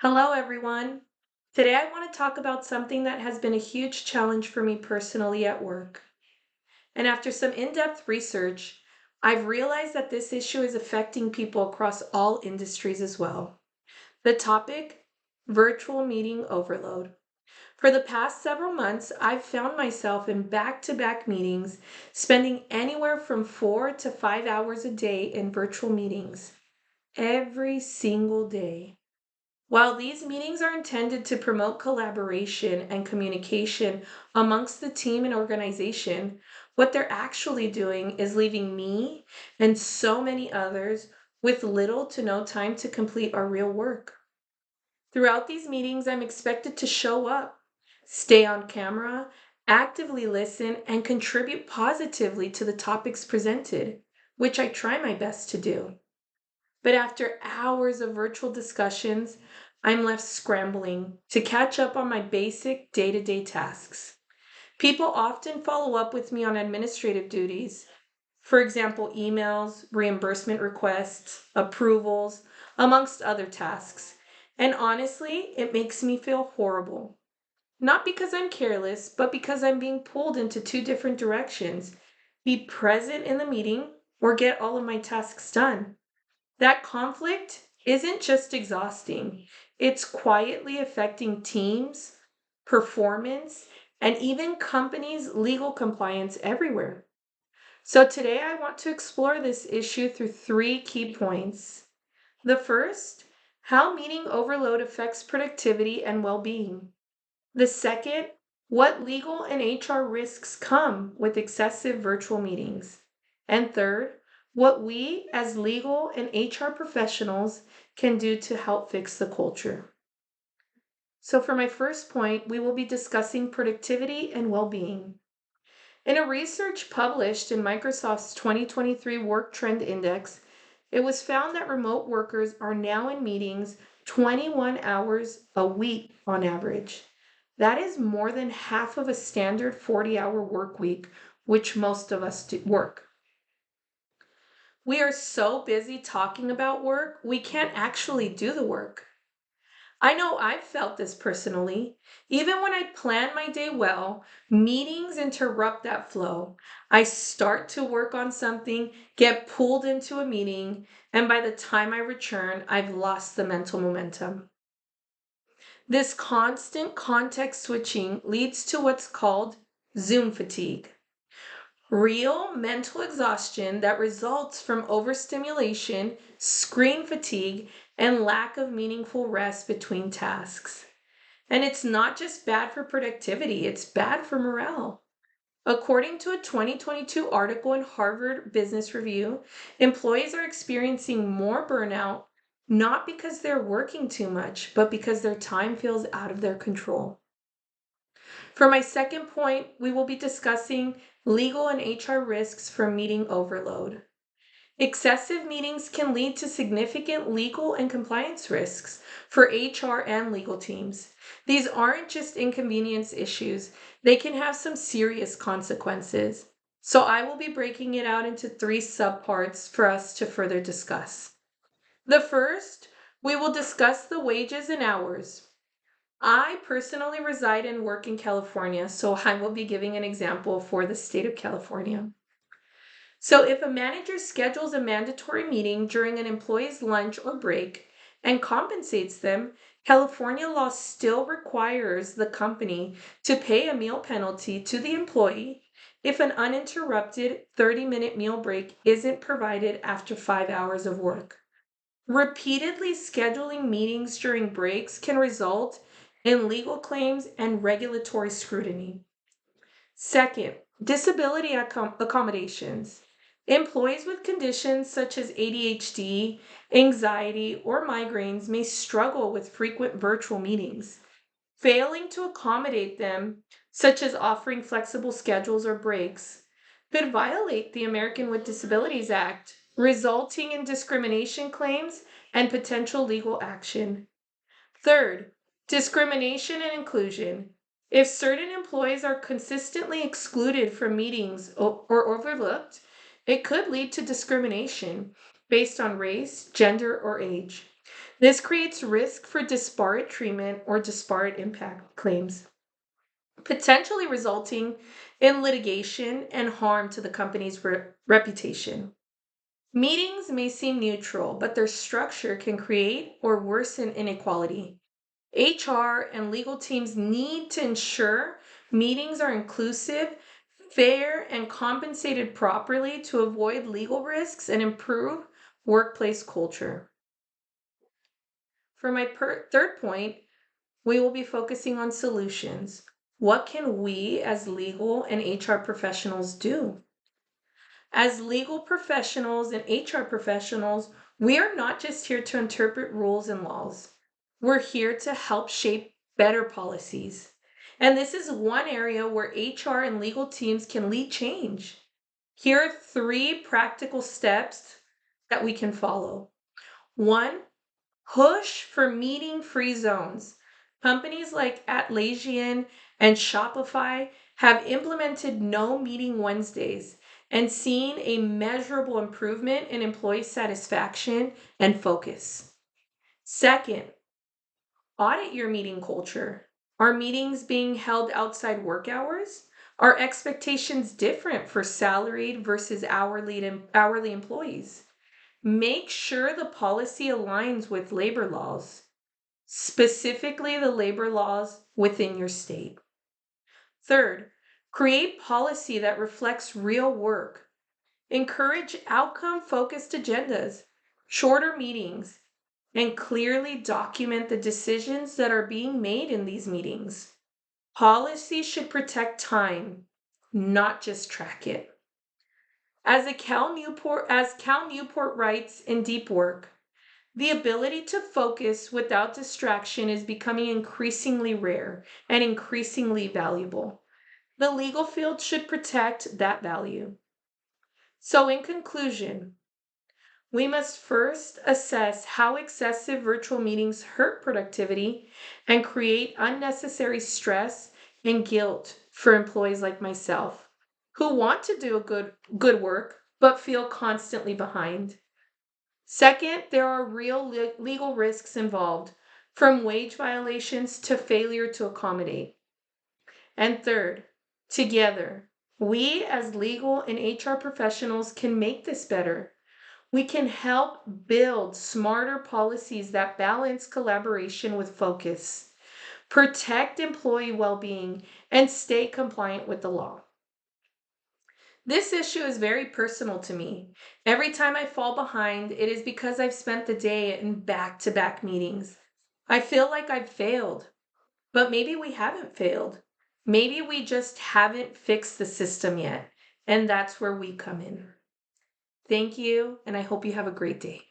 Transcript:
Hello, everyone. Today I want to talk about something that has been a huge challenge for me personally at work. And after some in depth research, I've realized that this issue is affecting people across all industries as well. The topic virtual meeting overload. For the past several months, I've found myself in back to back meetings, spending anywhere from 4 to 5 hours a day in virtual meetings every single day. While these meetings are intended to promote collaboration and communication amongst the team and organization, what they're actually doing is leaving me and so many others with little to no time to complete our real work. Throughout these meetings, I'm expected to show up, stay on camera, actively listen, and contribute positively to the topics presented, which I try my best to do. But after hours of virtual discussions, I'm left scrambling to catch up on my basic day to day tasks. People often follow up with me on administrative duties, for example, emails, reimbursement requests, approvals, amongst other tasks. And honestly, it makes me feel horrible. Not because I'm careless, but because I'm being pulled into two different directions: be present in the meeting or get all of my tasks done. That conflict isn't just exhausting, it's quietly affecting teams, performance, and even companies' legal compliance everywhere. So, today I want to explore this issue through three key points. The first, how meeting overload affects productivity and well being. The second, what legal and HR risks come with excessive virtual meetings. And third, what we as legal and HR professionals can do to help fix the culture. So, for my first point, we will be discussing productivity and well being. In a research published in Microsoft's 2023 Work Trend Index, it was found that remote workers are now in meetings 21 hours a week on average. That is more than half of a standard 40-hour work week, which most of us work. We are so busy talking about work, we can't actually do the work. I know I've felt this personally. Even when I plan my day well, meetings interrupt that flow. I start to work on something, get pulled into a meeting, and by the time I return, I've lost the mental momentum. This constant context switching leads to what's called Zoom fatigue, real mental exhaustion that results from overstimulation, screen fatigue, and lack of meaningful rest between tasks. And it's not just bad for productivity, it's bad for morale. According to a 2022 article in Harvard Business Review, employees are experiencing more burnout not because they're working too much, but because their time feels out of their control. For my second point, we will be discussing legal and HR risks from meeting overload. Excessive meetings can lead to significant legal and compliance risks for HR and legal teams. These aren't just inconvenience issues, they can have some serious consequences. So I will be breaking it out into three subparts for us to further discuss. The first, we will discuss the wages and hours. I personally reside and work in California, so I will be giving an example for the state of California. So, if a manager schedules a mandatory meeting during an employee's lunch or break and compensates them, California law still requires the company to pay a meal penalty to the employee if an uninterrupted 30-minute meal break isn't provided after 5 hours of work. Repeatedly scheduling meetings during breaks can result in legal claims and regulatory scrutiny. Second, disability accommodations. Employees with conditions such as ADHD, anxiety, or migraines may struggle with frequent virtual meetings. Failing to accommodate them, such as offering flexible schedules or breaks, could violate the American with Disabilities Act, resulting in discrimination claims and potential legal action. Third, discrimination and inclusion. If certain employees are consistently excluded from meetings or overlooked, it could lead to discrimination based on race, gender, or age. This creates risk for disparate treatment or disparate impact claims, potentially resulting in litigation and harm to the company's reputation. Meetings may seem neutral, but their structure can create or worsen inequality. HR and legal teams need to ensure meetings are inclusive, fair, and compensated properly to avoid legal risks and improve workplace culture. For my third point, we will be focusing on solutions. What can we as legal and HR professionals do? As legal professionals and HR professionals, we are not just here to interpret rules and laws. We're here to help shape better policies. And this is one area where HR and legal teams can lead change. Here are three practical steps that we can follow. One, push for meeting free zones. Companies like Atlassian and Shopify have implemented no meeting Wednesdays and seen a measurable improvement in employee satisfaction and focus. Second, audit your meeting culture. Are meetings being held outside work hours? Are expectations different for salaried versus hourly employees? Make sure the policy aligns with labor laws, specifically the labor laws within your state. Third, create policy that reflects real work. Encourage outcome focused agendas, shorter meetings, and clearly document the decisions that are being made in these meetings. Policy should protect time, not just track it. As Cal Newport writes in Deep Work, the ability to focus without distraction is becoming increasingly rare and increasingly valuable. The legal field should protect that value. So, in conclusion, we must first assess how excessive virtual meetings hurt productivity and create unnecessary stress and guilt for employees like myself who want to do good work but feel constantly behind. Second, there are real legal risks involved, from wage violations to failure to accommodate. And third, together, we as legal and HR professionals can make this better. We can help build smarter policies that balance collaboration with focus, protect employee well being, and stay compliant with the law. This issue is very personal to me. Every time I fall behind, it is because I've spent the day in back to back meetings. I feel like I've failed, but maybe we haven't failed. Maybe we just haven't fixed the system yet, and that's where we come in. Thank you, and I hope you have a great day.